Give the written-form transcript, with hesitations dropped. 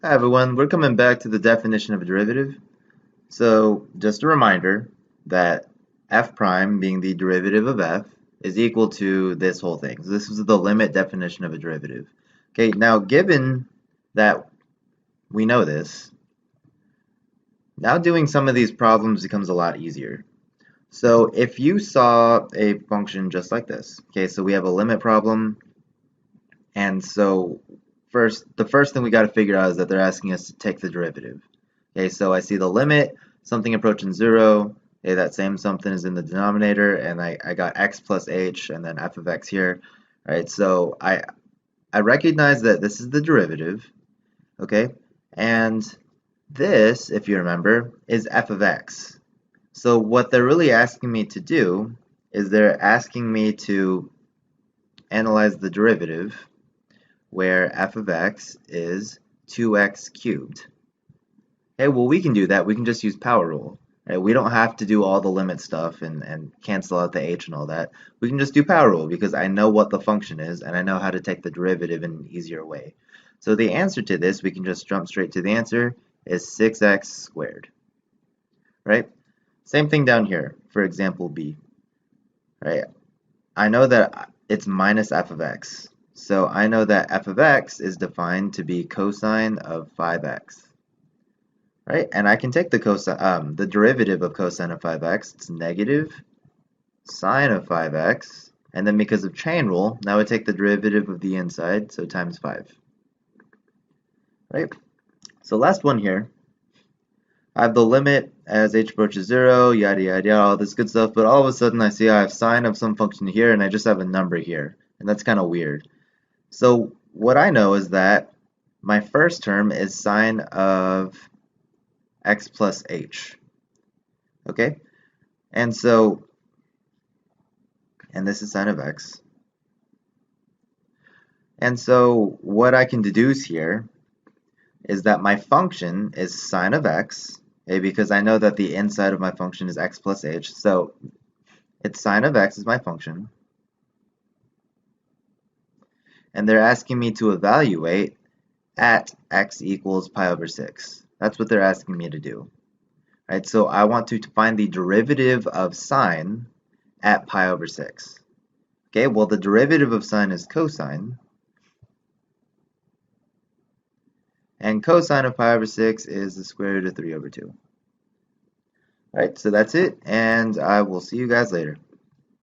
Hi everyone, we're coming back to the definition of a derivative. So just a reminder that f prime being the derivative of f is equal to this whole thing. So this is the limit definition of a derivative. Okay, now given that we know this, now doing some of these problems becomes a lot easier. So if you saw a function just like this, okay, so we have a limit problem, and so the first thing we got to figure out is that they're asking us to take the derivative. Okay, so I see the limit, something approaching 0. Okay, that same something is in the denominator, and I got x plus h and then f of x here. All right, so I recognize that this is the derivative, okay? And this, if you remember, is f of x. So what they're really asking me to do is they're asking me to analyze the derivative where f of x is 2x cubed. Hey, well, we can do that. We can just use power rule. Right? We don't have to do all the limit stuff and cancel out the h and all that. We can just do power rule because I know what the function is and I know how to take the derivative in an easier way. So the answer to this, we can just jump straight to the answer, is 6x squared. Right? Same thing down here for example B. Right? I know that it's minus f of x. So I know that f of x is defined to be cosine of 5x. Right? And I can take the derivative of cosine of 5x. It's negative sine of 5x. And then because of chain rule, now I take the derivative of the inside, so times 5. Right? So last one here. I have the limit as h approaches 0, yada yada yada, all this good stuff, but all of a sudden I see I have sine of some function here and I just have a number here. And that's kind of weird. So what I know is that my first term is sine of x plus h. Okay? And so, and this is sine of x. And so what I can deduce here is that my function is sine of x, okay, because I know that the inside of my function is x plus h. So it's sine of x is my function. And they're asking me to evaluate at x equals pi over 6. That's what they're asking me to do. Right? So I want to find the derivative of sine at pi over 6. Okay, well the derivative of sine is cosine. And cosine of pi over 6 is the square root of 3 over 2. Alright, so that's it, and I will see you guys later.